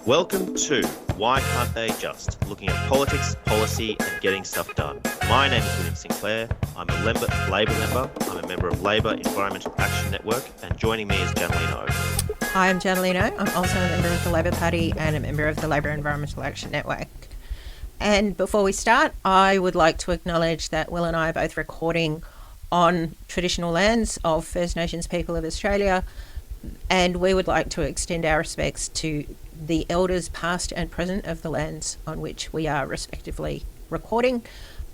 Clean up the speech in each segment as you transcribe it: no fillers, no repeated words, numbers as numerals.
Welcome to Why Can't They Just? Looking at politics, policy and getting stuff done. My name is William Sinclair. I'm a Labour member. I'm a member of Labour Environmental Action Network, and joining me is Janaline O. Hi, I'm Janaline O. I'm also a member of the Labour Party and a member of the Labour Environmental Action Network. And before we start, I would like to acknowledge that Will and I are both recording on traditional lands of First Nations people of Australia, and we would like to extend our respects to the elders past and present of the lands on which we are respectively recording,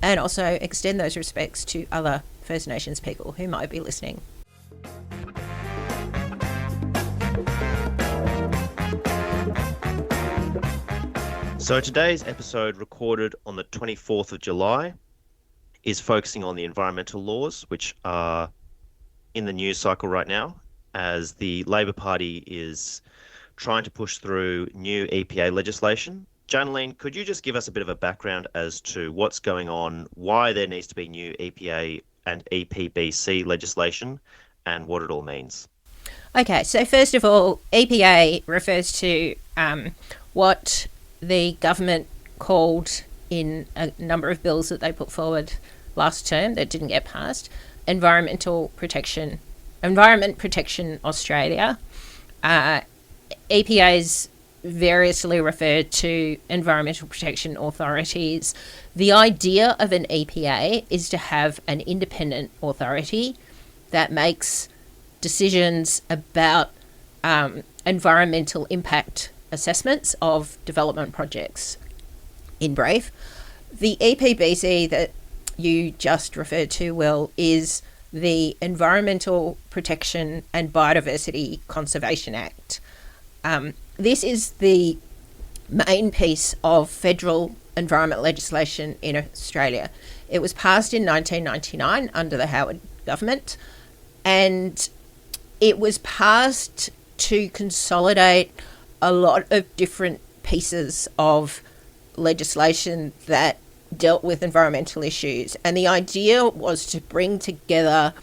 and also extend those respects to other First Nations people who might be listening. So today's episode, recorded on the 24th of July, is focusing on the environmental laws, which are in the news cycle right now, as the Labour Party is trying to push through new EPA legislation. Janaline, could you just give us a bit of a background as to what's going on, why there needs to be new EPA and EPBC legislation, and what it all means? Okay, so first of all, EPA refers to what the government called in a number of bills that they put forward last term that didn't get passed, Environment Protection Australia. EPA's variously referred to environmental protection authorities. The idea of an EPA is to have an independent authority that makes decisions about environmental impact assessments of development projects. In brief, the EPBC that you just referred to, Will, is the Environmental Protection and Biodiversity Conservation Act. This is the main piece of federal environment legislation in Australia. It was passed in 1999 under the Howard government, and it was passed to consolidate a lot of different pieces of legislation that dealt with environmental issues. And the idea was to bring together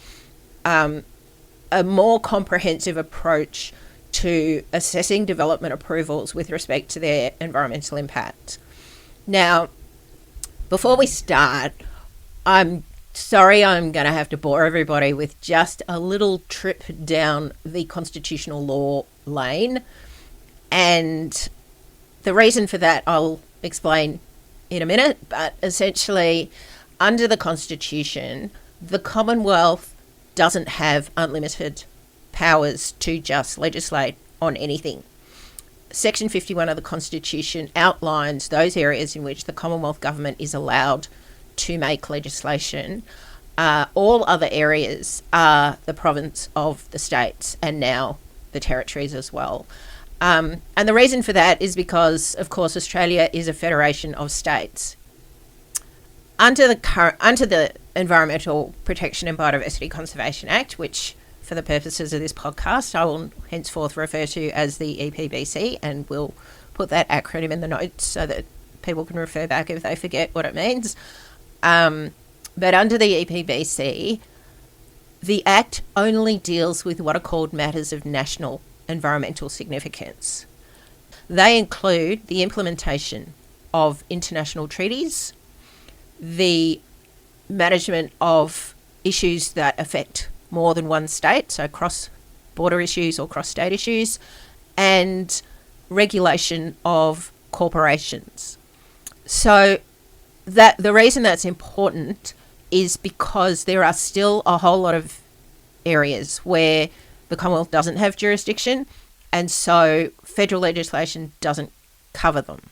a more comprehensive approach to assessing development approvals with respect to their environmental impact. Now, before we start, I'm sorry I'm going to have to bore everybody with just a little trip down the constitutional law lane. And the reason for that I'll explain in a minute, but essentially, under the Constitution, the Commonwealth doesn't have unlimited powers to just legislate on anything. Section 51 of the Constitution outlines those areas in which the Commonwealth government is allowed to make legislation. All other areas are the province of the states and now the territories as well. And the reason for that is because, of course, Australia is a federation of states. Under the Environmental Protection and Biodiversity Conservation Act, which for the purposes of this podcast I will henceforth refer to as the EPBC, and we'll put that acronym in the notes so that people can refer back if they forget what it means. But under the EPBC, the Act only deals with what are called matters of national environmental significance. They include the implementation of international treaties, the management of issues that affect more than one state, so cross-border issues or cross-state issues, and regulation of corporations. So that the reason that's important is because there are still a whole lot of areas where the Commonwealth doesn't have jurisdiction, and so federal legislation doesn't cover them.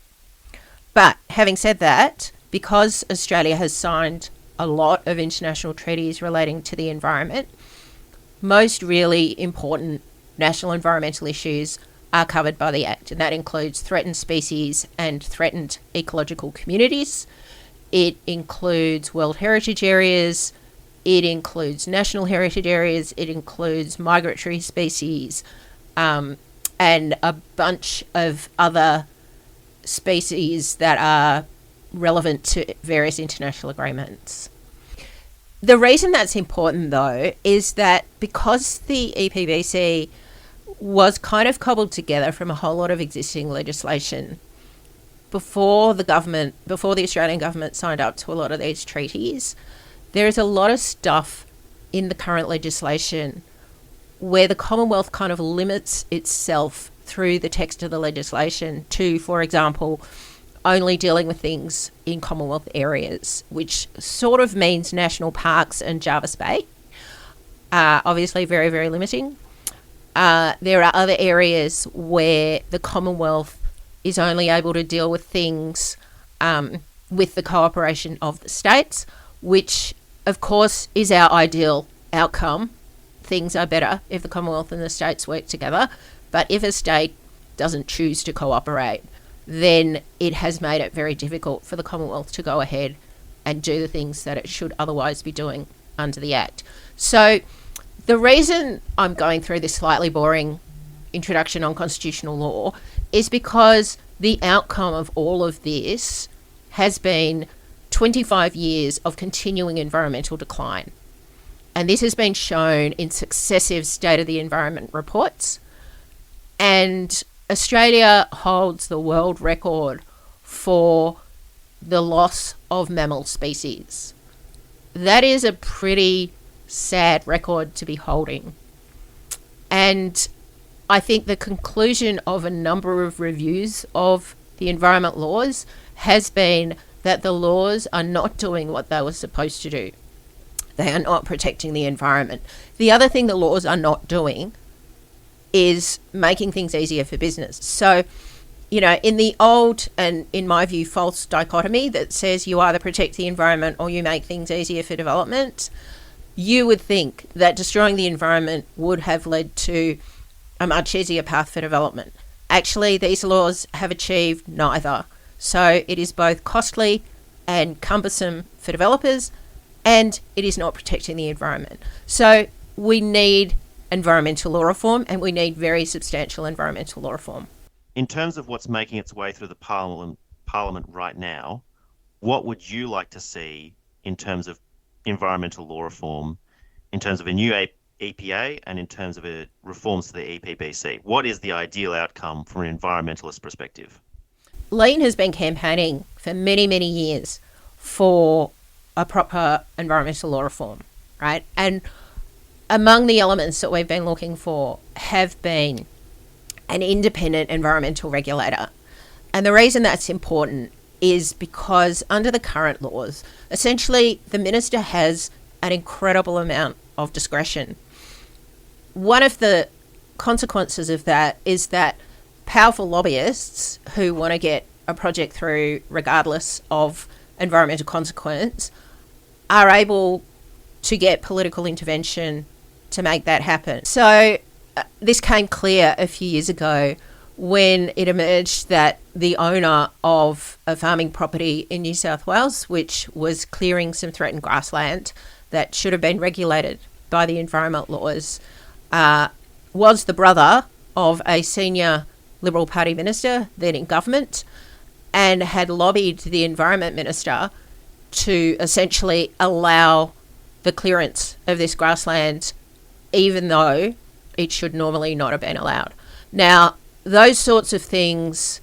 But having said that, because Australia has signed a lot of international treaties relating to the environment, most really important national environmental issues are covered by the Act, and that includes threatened species and threatened ecological communities. It includes World Heritage Areas, it includes national heritage areas, it includes migratory species, and a bunch of other species that are relevant to various international agreements. The reason that's important, though, is that because the EPBC was kind of cobbled together from a whole lot of existing legislation. Before the Australian government signed up to a lot of these treaties, there is a lot of stuff in the current legislation where the Commonwealth kind of limits itself through the text of the legislation to, for example, only dealing with things in Commonwealth areas, which sort of means national parks and Jervis Bay. Obviously very, very limiting. There are other areas where the Commonwealth is only able to deal with things with the cooperation of the states, which of course is our ideal outcome. Things are better if the Commonwealth and the states work together. But if a state doesn't choose to cooperate, then it has made it very difficult for the Commonwealth to go ahead and do the things that it should otherwise be doing under the Act. So the reason I'm going through this slightly boring introduction on constitutional law is because the outcome of all of this has been 25 years of continuing environmental decline. And this has been shown in successive State of the Environment reports. And Australia holds the world record for the loss of mammal species. That is a pretty sad record to be holding. And I think the conclusion of a number of reviews of the environment laws has been that the laws are not doing what they were supposed to do. They are not protecting the environment. The other thing the laws are not doing is making things easier for business. So, you know, in the old and, in my view, false dichotomy that says you either protect the environment or you make things easier for development, you would think that destroying the environment would have led to a much easier path for development. Actually, these laws have achieved neither. So it is both costly and cumbersome for developers, and it is not protecting the environment. So we need environmental law reform, and we need very substantial environmental law reform. In terms of what's making its way through the Parliament right now, what would you like to see in terms of environmental law reform, in terms of a new EPA and in terms of reforms to the EPBC? What is the ideal outcome from an environmentalist perspective? Lean has been campaigning for many, many years for a proper environmental law reform, right? And among the elements that we've been looking for have been an independent environmental regulator. And the reason that's important is because under the current laws, essentially the minister has an incredible amount of discretion. One of the consequences of that is that powerful lobbyists who want to get a project through regardless of environmental consequence are able to get political intervention to make that happen. So this came clear a few years ago when it emerged that the owner of a farming property in New South Wales, which was clearing some threatened grassland that should have been regulated by the environment laws, was the brother of a senior Liberal Party minister then in government, and had lobbied the Environment Minister to essentially allow the clearance of this grassland, even though it should normally not have been allowed. Now, those sorts of things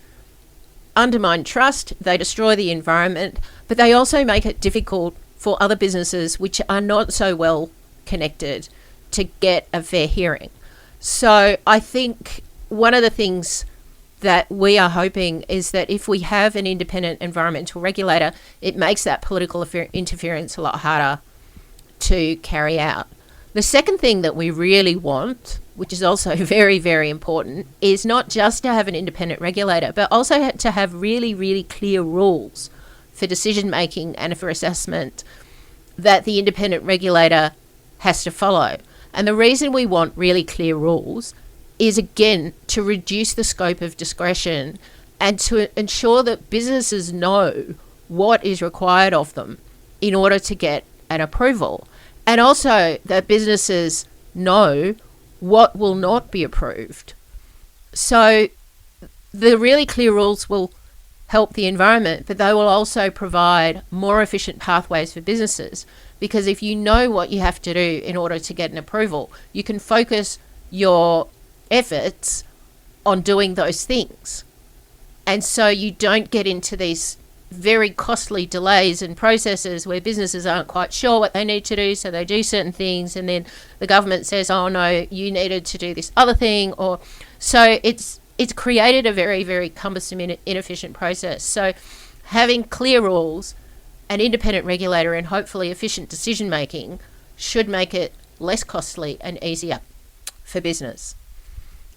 undermine trust, they destroy the environment, but they also make it difficult for other businesses which are not so well connected to get a fair hearing. So I think one of the things that we are hoping is that if we have an independent environmental regulator, it makes that political interference a lot harder to carry out. The second thing that we really want, which is also very, very important, is not just to have an independent regulator, but also to have really, really clear rules for decision making and for assessment that the independent regulator has to follow. And the reason we want really clear rules is, again, to reduce the scope of discretion and to ensure that businesses know what is required of them in order to get an approval. And also that businesses know what will not be approved. So the really clear rules will help the environment, but they will also provide more efficient pathways for businesses. Because if you know what you have to do in order to get an approval, you can focus your efforts on doing those things. And so you don't get into these very costly delays and processes where businesses aren't quite sure what they need to do, so they do certain things, and then the government says, oh no, you needed to do this other thing. Or so it's created a very, very cumbersome, inefficient process. So having clear rules, an independent regulator, and hopefully efficient decision making should make it less costly and easier for business.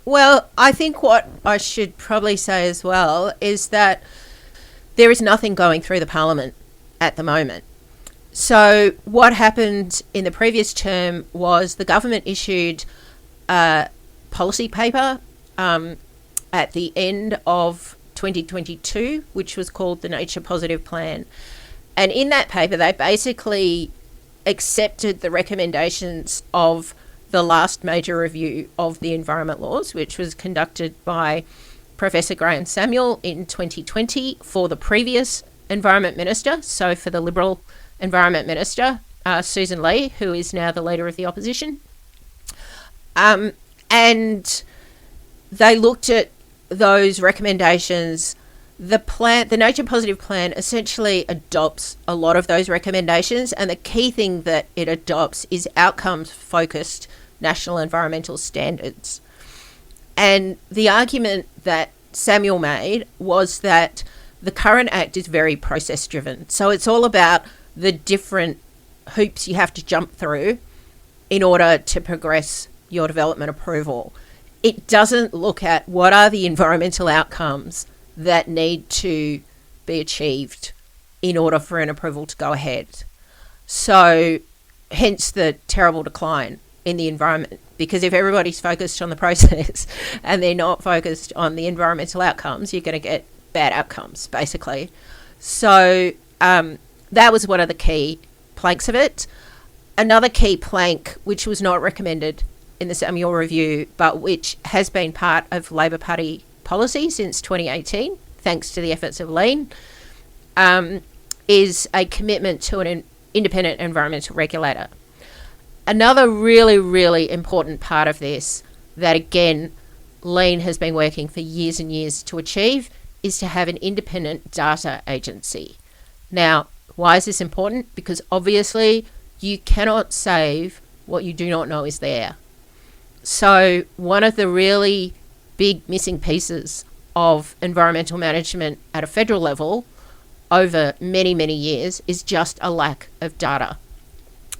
Well, I think what I should probably say as well is that there is nothing going through the Parliament at the moment. So what happened in the previous term was the government issued a policy paper at the end of 2022, which was called the Nature Positive Plan. And in that paper, they basically accepted the recommendations of the last major review of the environment laws, which was conducted by Professor Graham Samuel in 2020 for the previous Environment Minister, so for the Liberal Environment Minister, Susan Lee, who is now the Leader of the Opposition. And they looked at those recommendations. The Nature Positive Plan essentially adopts a lot of those recommendations, and the key thing that it adopts is outcomes-focused national environmental standards. And the argument that Samuel made was that the current Act is very process-driven. So it's all about the different hoops you have to jump through in order to progress your development approval. It doesn't look at what are the environmental outcomes that need to be achieved in order for an approval to go ahead. So hence the terrible decline in the environment, because if everybody's focused on the process and they're not focused on the environmental outcomes, you're going to get bad outcomes, basically. So that was one of the key planks of it. Another key plank, which was not recommended in the Samuel Review, but which has been part of Labor Party policy since 2018, thanks to the efforts of Lean, is a commitment to an independent environmental regulator. Another really, really important part of this that, again, Lean has been working for years and years to achieve is to have an independent data agency. Now, why is this important? Because obviously you cannot save what you do not know is there. So one of the really big missing pieces of environmental management at a federal level over many, many years is just a lack of data.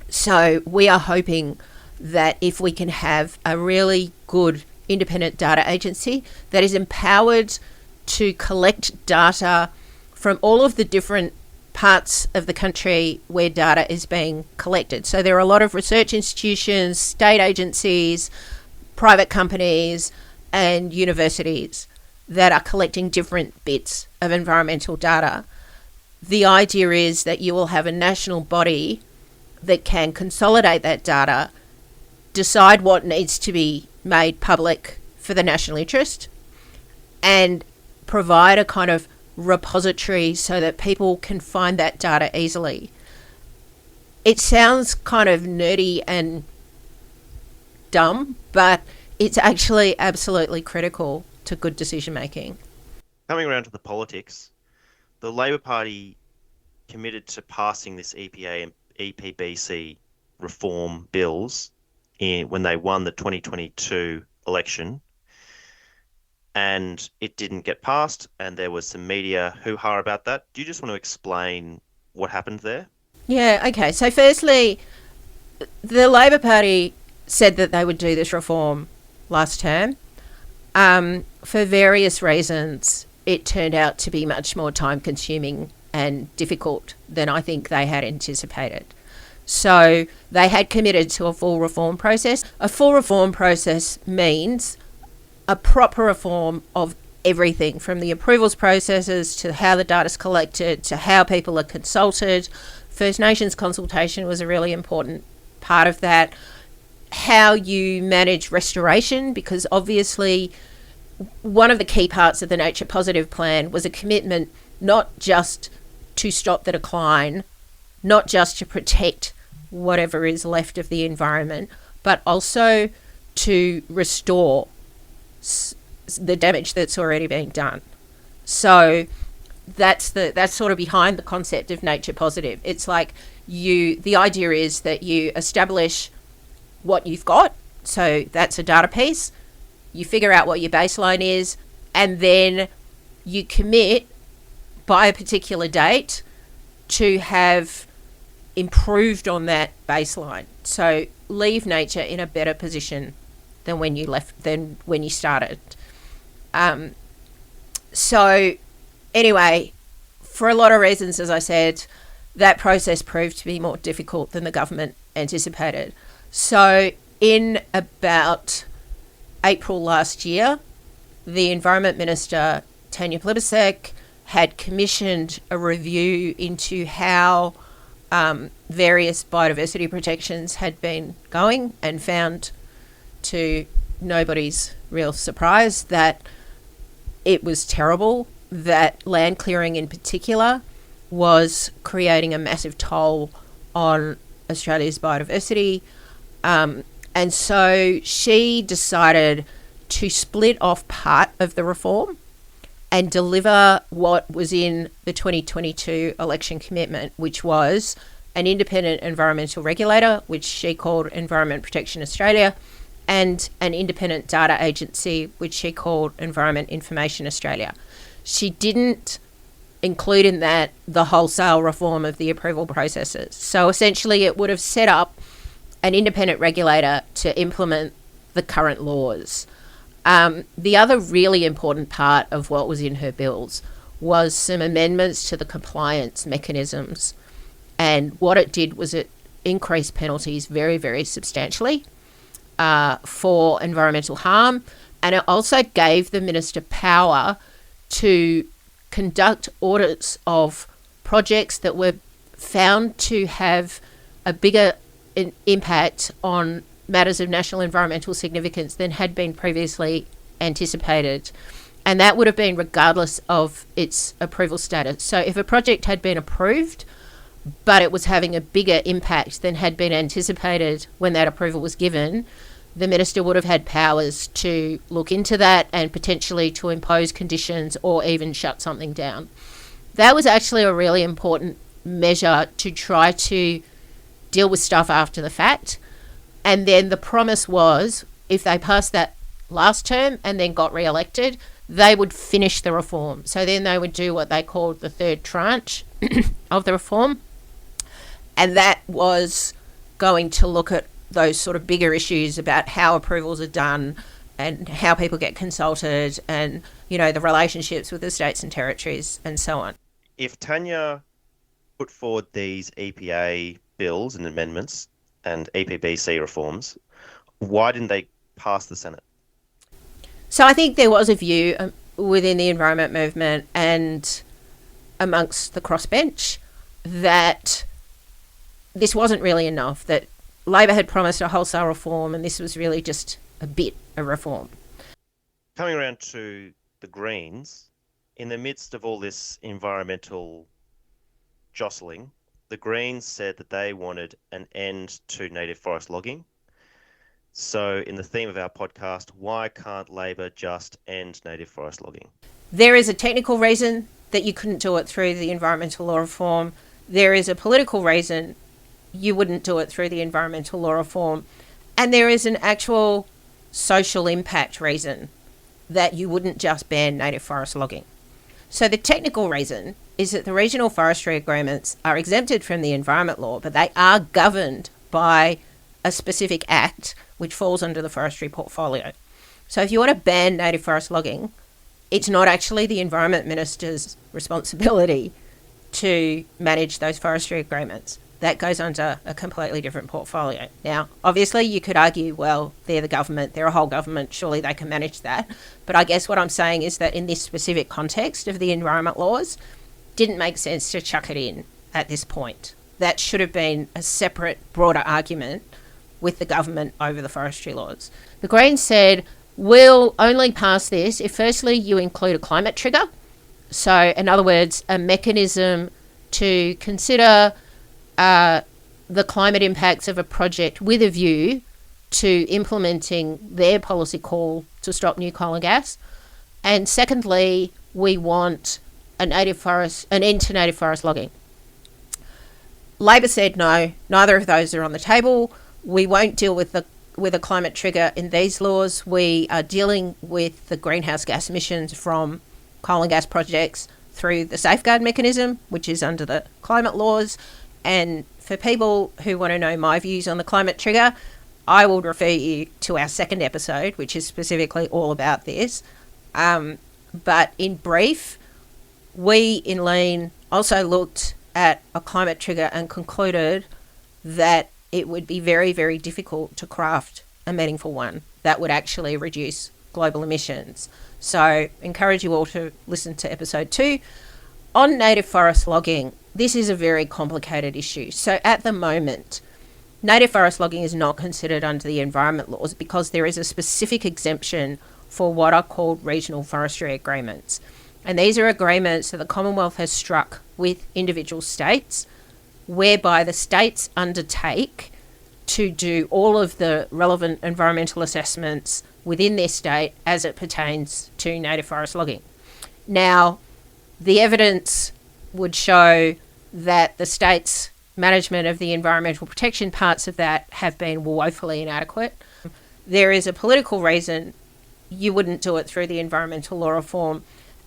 So we are hoping that if we can have a really good independent data agency that is empowered to collect data from all of the different parts of the country where data is being collected. So there are a lot of research institutions, state agencies, private companies, and universities that are collecting different bits of environmental data. The idea is that you will have a national body that can consolidate that data, decide what needs to be made public for the national interest, and provide a kind of repository so that people can find that data easily. It sounds kind of nerdy and dumb, but it's actually absolutely critical to good decision making. Coming around to the politics, the Labor Party committed to passing this EPA and EPBC reform bills when they won the 2022 election, and it didn't get passed, and there was some media hoo-ha about that. Do you just want to explain what happened there? Yeah, okay. So firstly, the Labor Party said that they would do this reform last term. For various reasons, it turned out to be much more time-consuming and difficult than I think they had anticipated. So they had committed to a full reform process. A full reform process means a proper reform of everything, from the approvals processes to how the data is collected to how people are consulted. First Nations consultation was a really important part of that. How you manage restoration, because obviously one of the key parts of the Nature Positive Plan was a commitment not just to stop the decline, not just to protect whatever is left of the environment, but also to restore the damage that's already been done. So that's sort of behind the concept of nature positive. It's like the idea is that you establish what you've got. So that's a data piece. You figure out what your baseline is, and then you commit by a particular date to have improved on that baseline. So leave nature in a better position than when you started. So anyway, for a lot of reasons, as I said, that process proved to be more difficult than the government anticipated. So in about April last year, the Environment Minister, Tanya Plibersek, had commissioned a review into how various biodiversity protections had been going, and found, to nobody's real surprise, that it was terrible, that land clearing in particular was creating a massive toll on Australia's biodiversity. And so she decided to split off part of the reform and deliver what was in the 2022 election commitment, which was an independent environmental regulator, which she called Environment Protection Australia, and an independent data agency, which she called Environment Information Australia. She didn't include in that the wholesale reform of the approval processes. So essentially it would have set up an independent regulator to implement the current laws. The other really important part of what was in her bills was some amendments to the compliance mechanisms. And what it did was it increased penalties very, very substantially for environmental harm. And it also gave the minister power to conduct audits of projects that were found to have a bigger impact on matters of national environmental significance than had been previously anticipated. And that would have been regardless of its approval status. So if a project had been approved, but it was having a bigger impact than had been anticipated when that approval was given, the minister would have had powers to look into that and potentially to impose conditions or even shut something down. That was actually a really important measure to try to deal with stuff after the fact. And then the promise was, if they passed that last term and then got re-elected, they would finish the reform. So then they would do what they called the third tranche of the reform. And that was going to look at those sort of bigger issues about how approvals are done and how people get consulted and, you know, the relationships with the states and territories and so on. If Tanya put forward these EPA bills and amendments and EPBC reforms, why didn't they pass the Senate? So I think there was a view within the environment movement and amongst the crossbench that this wasn't really enough, that Labor had promised a wholesale reform and this was really just a bit of reform. Coming around to the Greens, in the midst of all this environmental jostling, the Greens said that they wanted an end to native forest logging. So in the theme of our podcast, why can't Labor just end native forest logging? There is a technical reason that you couldn't do it through the environmental law reform. There is a political reason you wouldn't do it through the environmental law reform. And there is an actual social impact reason that you wouldn't just ban native forest logging. So the technical reason is that the regional forestry agreements are exempted from the environment law, but they are governed by a specific act which falls under the forestry portfolio. So if you want to ban native forest logging, it's not actually the Environment Minister's responsibility to manage those forestry agreements. That goes under a completely different portfolio. Now, obviously, you could argue, well, they're the government, they're a whole government, surely they can manage that. But I guess what I'm saying is that in this specific context of the environment laws, didn't make sense to chuck it in at this point. That should have been a separate, broader argument with the government over the forestry laws. The Greens said, we'll only pass this if firstly you include a climate trigger. So, in other words, a mechanism to consider the climate impacts of a project with a view to implementing their policy call to stop new coal and gas. And secondly, we want an end to native forest logging. Labor said no, neither of those are on the table. We won't deal with a climate trigger in these laws. We are dealing with the greenhouse gas emissions from coal and gas projects through the safeguard mechanism, which is under the climate laws. And for people who want to know my views on the climate trigger, I will refer you to our second episode, which is specifically all about this. But in brief, we in Lean also looked at a climate trigger and concluded that it would be very, very difficult to craft a meaningful one that would actually reduce global emissions. So encourage you all to listen to episode 2. On native forest logging, this is a very complicated issue. So at the moment, native forest logging is not considered under the environment laws because there is a specific exemption for what are called regional forestry agreements. And these are agreements that the Commonwealth has struck with individual states, whereby the states undertake to do all of the relevant environmental assessments within their state as it pertains to native forest logging. Now, the evidence would show that the state's management of the environmental protection parts of that have been woefully inadequate. There is a political reason you wouldn't do it through the environmental law reform,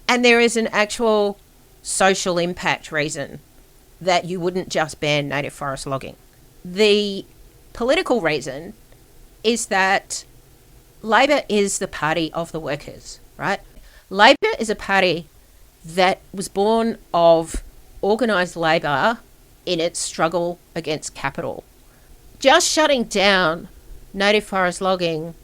and there is an actual social impact reason that you wouldn't just ban native forest logging. The political reason is that Labor is the party of the workers, right? Labor is a party that was born of organised labour in its struggle against capital. Just shutting down native forest logging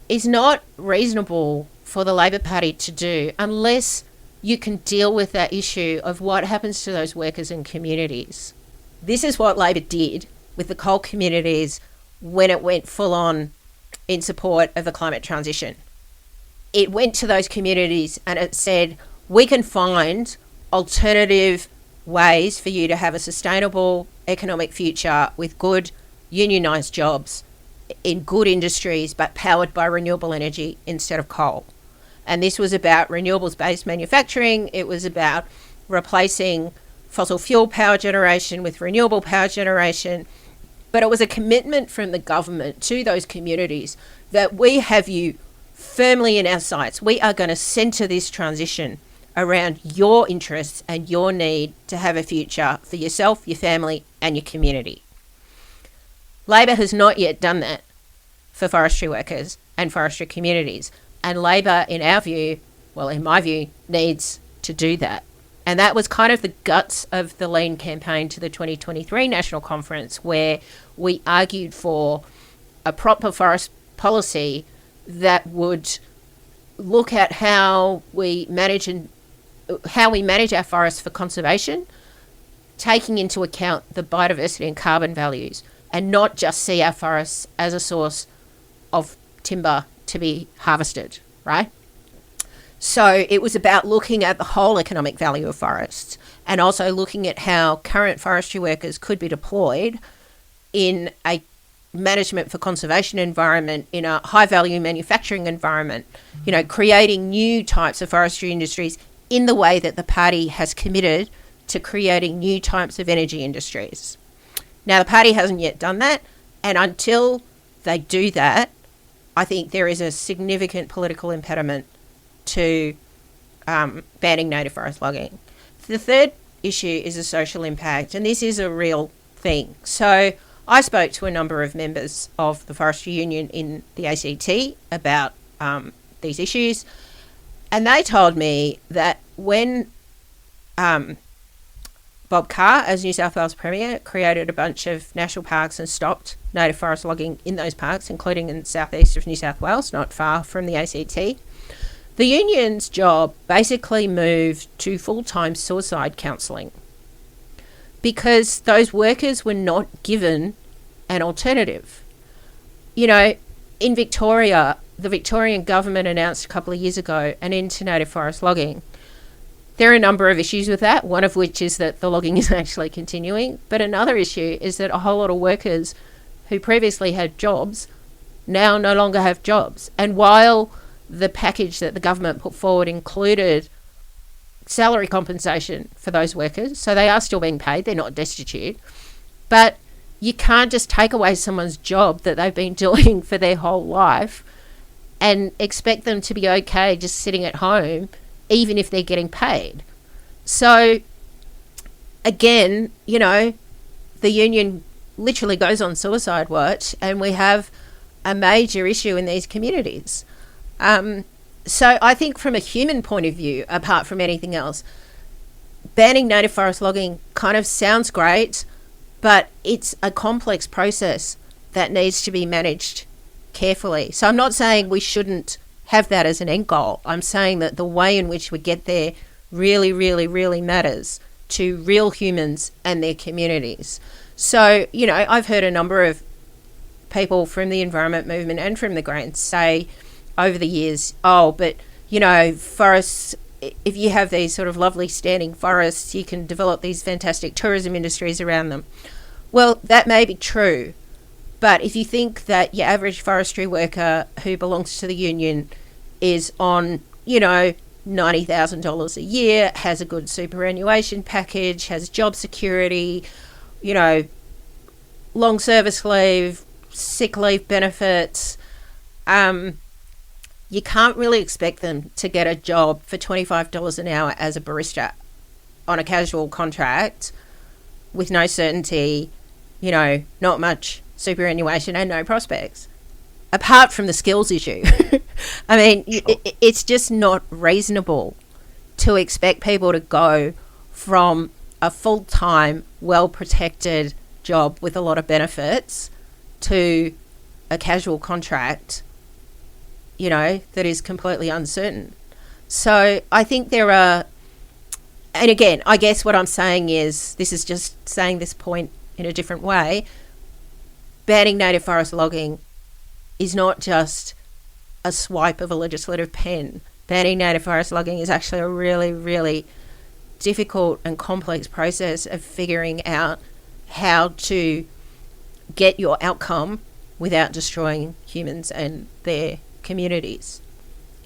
is not reasonable for the Labor Party to do unless you can deal with that issue of what happens to those workers and communities. This is what Labor did with the coal communities when it went full on in support of the climate transition. It went to those communities and it said, we can find alternative ways for you to have a sustainable economic future with good unionised jobs in good industries but powered by renewable energy instead of coal. And this was about renewables-based manufacturing. It was about replacing fossil fuel power generation with renewable power generation. But it was a commitment from the government to those communities that we have you firmly in our sights. We are going to centre this transition around your interests and your need to have a future for yourself, your family and your community. Labor has not yet done that for forestry workers and forestry communities. And Labor, in our view, well, in my view, needs to do that. And that was kind of the guts of the Lean campaign to the 2023 National Conference, where we argued for a proper forest policy that would look at how we manage our forests for conservation, taking into account the biodiversity and carbon values, and not just see our forests as a source of timber to be harvested, right? So it was about looking at the whole economic value of forests and also looking at how current forestry workers could be deployed in a management for conservation environment, in a high value manufacturing environment, creating new types of forestry industries in the way that the party has committed to creating new types of energy industries. Now, the party hasn't yet done that, and until they do that, I think there is a significant political impediment to banning native forest logging. The third issue is the social impact, and this is a real thing. So I spoke to a number of members of the Forestry Union in the ACT about these issues, and they told me that when Bob Carr, as New South Wales Premier, created a bunch of national parks and stopped native forest logging in those parks, including in the southeast of New South Wales, not far from the ACT, the union's job basically moved to full-time suicide counselling because those workers were not given an alternative. In Victoria, the Victorian government announced a couple of years ago an end to native forest logging. There are a number of issues with that, one of which is that the logging is actually continuing, but another issue is that a whole lot of workers who previously had jobs now no longer have jobs. And while the package that the government put forward included salary compensation for those workers, so they are still being paid, they're not destitute, but you can't just take away someone's job that they've been doing for their whole life and expect them to be okay just sitting at home, even if they're getting paid. So, again, you know, the union literally goes on suicide watch, and we have a major issue in these communities. So I think from a human point of view, apart from anything else, banning native forest logging kind of sounds great, but it's a complex process that needs to be managed carefully. So I'm not saying we shouldn't have that as an end goal. I'm saying that the way in which we get there really, really, really matters to real humans and their communities. So, you know, I've heard a number of people from the environment movement and from the Greens say over the years, oh, but, you know, forests, if you have these sort of lovely standing forests, you can develop these fantastic tourism industries around them. Well, that may be true, but if you think that your average forestry worker who belongs to the union is on, you know, $90,000 a year, has a good superannuation package, has job security, you know, long service leave, sick leave benefits, you can't really expect them to get a job for $25 an hour as a barista on a casual contract with no certainty, you know, not much superannuation and no prospects, apart from the skills issue. I mean, sure. It's just not reasonable to expect people to go from a full-time, well-protected job with a lot of benefits to a casual contract, you know, that is completely uncertain. So I think there are, and again, I guess what I'm saying is, this is just saying this point in a different way, banning native forest logging is not just a swipe of a legislative pen. Banning native forest logging is actually a really, really difficult and complex process of figuring out how to get your outcome without destroying humans and their communities.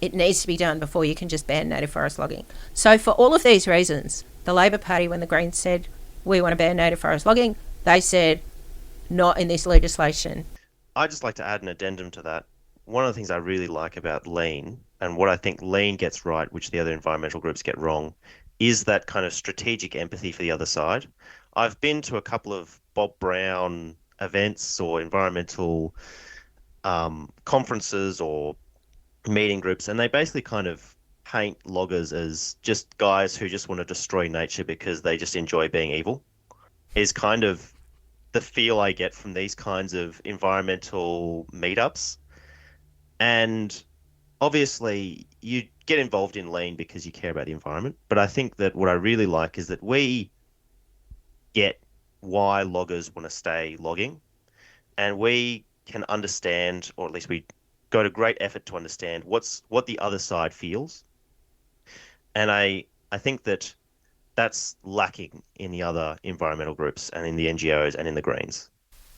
It needs to be done before you can just ban native forest logging. So for all of these reasons, the Labor Party, when the Greens said, we want to ban native forest logging, they said, not in this legislation. I'd just like to add an addendum to that. One of the things I really like about Lean, and what I think Lean gets right, which the other environmental groups get wrong, is that kind of strategic empathy for the other side. I've been to a couple of Bob Brown events or environmental conferences or meeting groups, and they basically kind of paint loggers as just guys who just want to destroy nature because they just enjoy being evil, is kind of the feel I get from these kinds of environmental meetups. And obviously you get involved in Lean because you care about the environment, but I think that what I really like is that we get why loggers want to stay logging, and we can understand, or at least we go to great effort to understand what the other side feels. And I think that that's lacking in the other environmental groups and in the NGOs and in the Greens.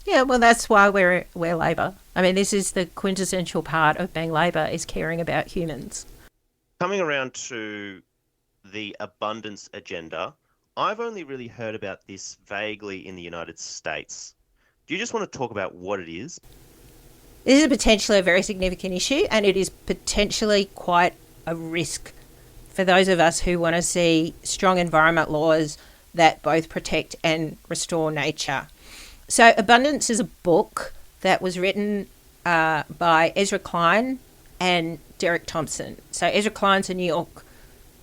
Yeah, well, that's why we're Labor. I mean, this is the quintessential part of being Labor, is caring about humans. Coming around to the abundance agenda, I've only really heard about this vaguely in the United States. Do you just want to talk about what it is? This is potentially a very significant issue, and it is potentially quite a risk for those of us who want to see strong environment laws that both protect and restore nature. So Abundance is a book that was written by Ezra Klein and Derek Thompson. So Ezra Klein's a New York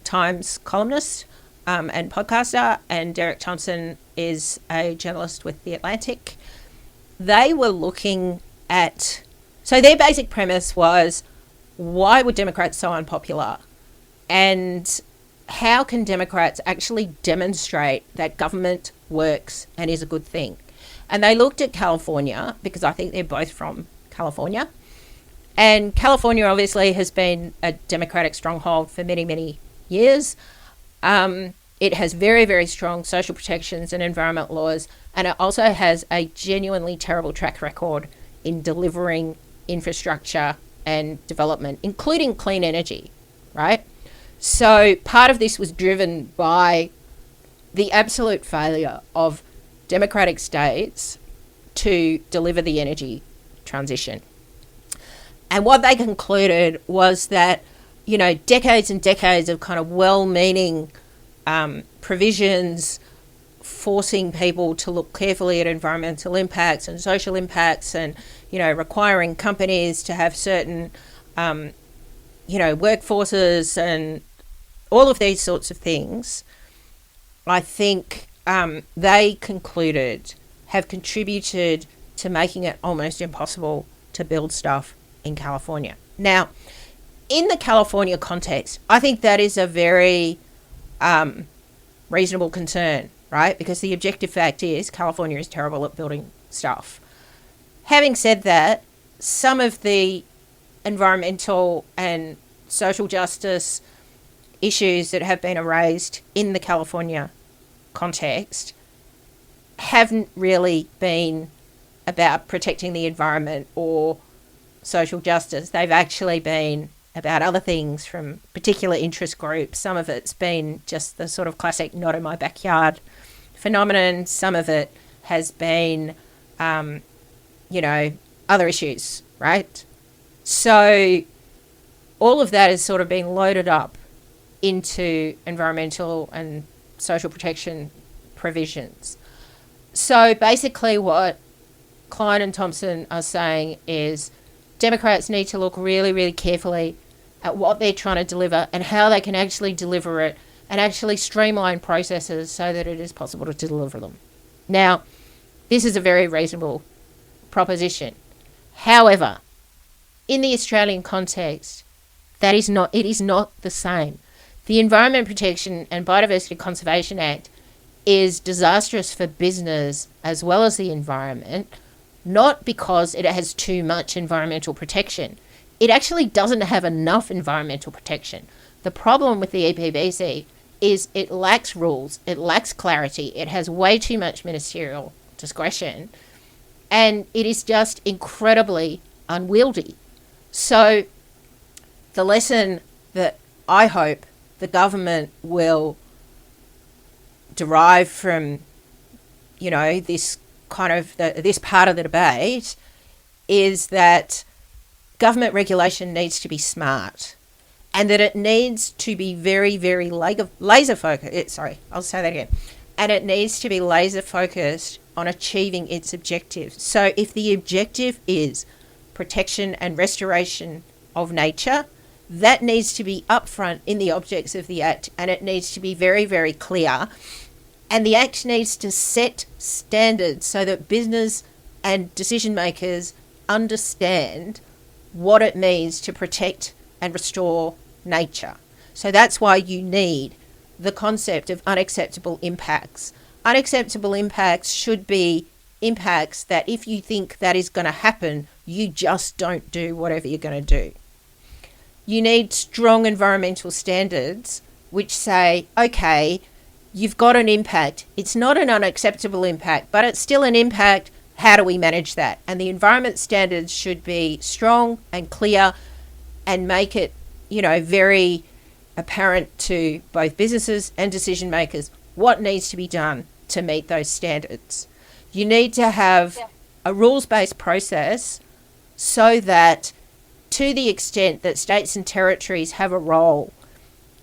Times columnist and podcaster, and Derek Thompson is a journalist with The Atlantic. They were looking at, so their basic premise was, why were Democrats so unpopular? And how can Democrats actually demonstrate that government works and is a good thing? And they looked at California, because I think they're both from California. And California obviously has been a Democratic stronghold for many, many years. It has very, very strong social protections and environment laws, and it also has a genuinely terrible track record in delivering infrastructure and development, including clean energy, right? So part of this was driven by the absolute failure of democratic states to deliver the energy transition. And what they concluded was that, you know, decades and decades of kind of well-meaning provisions forcing people to look carefully at environmental impacts and social impacts and, you know, requiring companies to have certain, you know, workforces and all of these sorts of things, I think they concluded have contributed to making it almost impossible to build stuff in California. Now, in the California context, I think that is a very reasonable concern, right? Because the objective fact is California is terrible at building stuff. Having said that, some of the environmental and social justice issues that have been raised in the California context haven't really been about protecting the environment or social justice. They've actually been about other things from particular interest groups. Some of it's been just the sort of classic not in my backyard phenomenon. Some of it has been, you know, other issues, right? So all of that is sort of being loaded up into environmental and social protection provisions. So basically what Klein and Thompson are saying is Democrats need to look really, really carefully at what they're trying to deliver and how they can actually deliver it and actually streamline processes so that it is possible to deliver them. Now, this is a very reasonable proposition. However, in the Australian context, it is not the same. The Environment Protection and Biodiversity Conservation Act is disastrous for business as well as the environment, not because it has too much environmental protection. It actually doesn't have enough environmental protection. The problem with the EPBC is it lacks rules, it lacks clarity, it has way too much ministerial discretion, and it is just incredibly unwieldy. So the lesson that I hope the government will derive from, you know, this kind of this part of the debate is that government regulation needs to be smart and that it needs to be very, very laser focused. I'll say that again. And it needs to be laser focused on achieving its objectives. So if the objective is protection and restoration of nature, that needs to be upfront in the objects of the Act, and it needs to be very, very clear. And the Act needs to set standards so that business and decision makers understand what it means to protect and restore nature. So that's why you need the concept of unacceptable impacts. Unacceptable impacts should be impacts that if you think that is going to happen, you just don't do whatever you're going to do. You need strong environmental standards which say, okay, you've got an impact. It's not an unacceptable impact, but it's still an impact. How do we manage that? And the environment standards should be strong and clear and make it, you know, very apparent to both businesses and decision makers what needs to be done to meet those standards. You need to have a rules-based process so that to the extent that states and territories have a role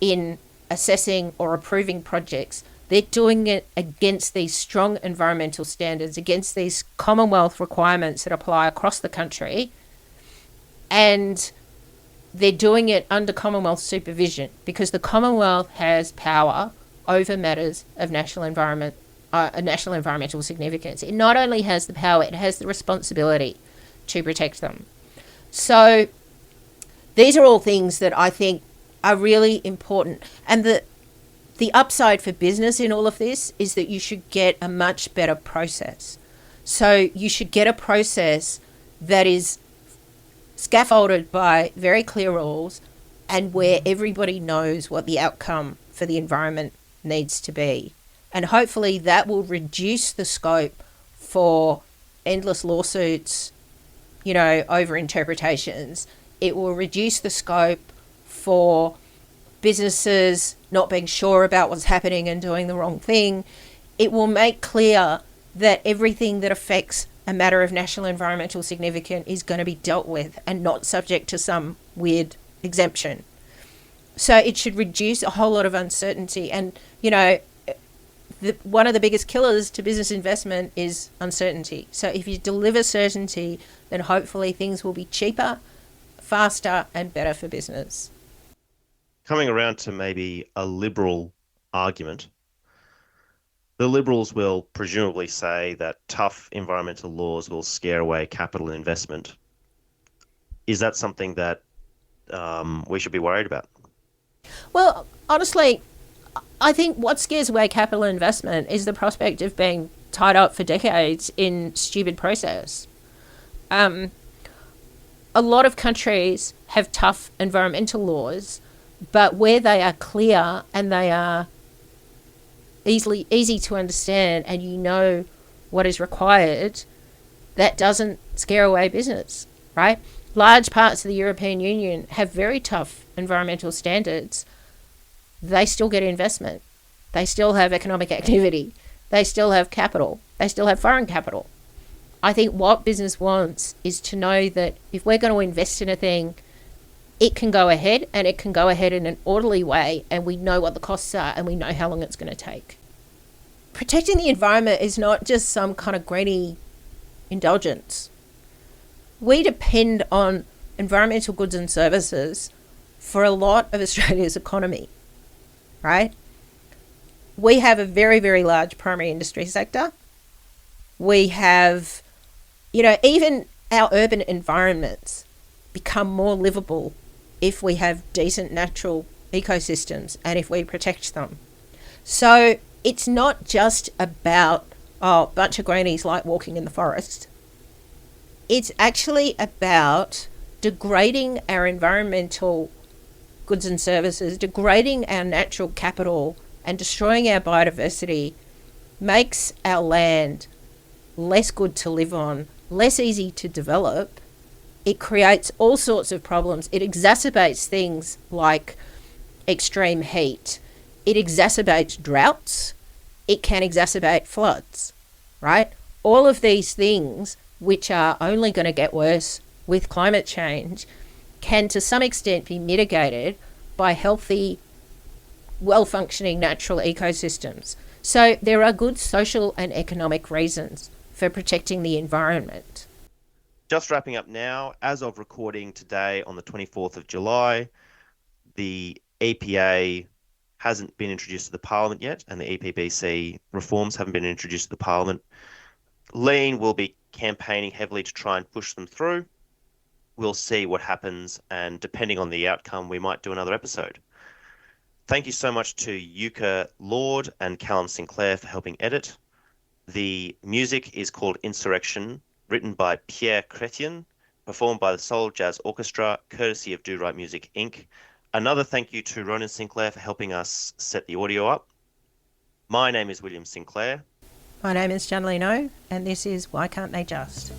in assessing or approving projects, they're doing it against these strong environmental standards, against these Commonwealth requirements that apply across the country, and they're doing it under Commonwealth supervision because the Commonwealth has power over matters of national environmental significance. It not only has the power, it has the responsibility to protect them. So these are all things that I think are really important. And the upside for business in all of this is that you should get a much better process. So you should get a process that is scaffolded by very clear rules and where everybody knows what the outcome for the environment needs to be. And hopefully that will reduce the scope for endless lawsuits, over interpretations. It will reduce the scope for businesses not being sure about what's happening and doing the wrong thing. It will make clear that everything that affects a matter of national environmental significance is going to be dealt with and not subject to some weird exemption. So it should reduce a whole lot of uncertainty. And, one of the biggest killers to business investment is uncertainty. So if you deliver certainty, then hopefully things will be cheaper, faster, and better for business. Coming around to maybe a liberal argument, the Liberals will presumably say that tough environmental laws will scare away capital and investment. Is that something that we should be worried about? Well, honestly, I think what scares away capital investment is the prospect of being tied up for decades in stupid process. A lot of countries have tough environmental laws, but where they are clear and they are easy to understand and what is required, that doesn't scare away business, right? Large parts of the European Union have very tough environmental standards. They still get investment. They still have economic activity. They still have capital. They still have foreign capital. I think what business wants is to know that if we're going to invest in a thing, it can go ahead and it can go ahead in an orderly way, and we know what the costs are and we know how long it's going to take. Protecting the environment is not just some kind of greedy indulgence. We depend on environmental goods and services for a lot of Australia's economy, right? We have a very, very large primary industry sector. We have, even our urban environments become more livable if we have decent natural ecosystems and if we protect them. So it's not just about, a bunch of greenies like walking in the forest. It's actually about degrading our environmental goods and services, degrading our natural capital, and destroying our biodiversity makes our land less good to live on, less easy to develop. It creates all sorts of problems. It exacerbates things like extreme heat. It exacerbates droughts. It can exacerbate floods, right? All of these things, which are only going to get worse with climate change, can to some extent be mitigated by healthy, well-functioning natural ecosystems. So there are good social and economic reasons for protecting the environment. Just wrapping up now, as of recording today on the 24th of July, the EPA hasn't been introduced to the Parliament yet, and the EPBC reforms haven't been introduced to the Parliament. Lean will be campaigning heavily to try and push them through. We'll see what happens, and depending on the outcome, we might do another episode. Thank you so much to Yuka Lord and Callum Sinclair for helping edit. The music is called Insurrection, written by Pierre Chrétien, performed by the Souljazz Orchestra, courtesy of Do Right Music, Inc. Another thank you to Ronan Sinclair for helping us set the audio up. My name is William Sinclair. My name is Janaline, and this is Why Can't They Just?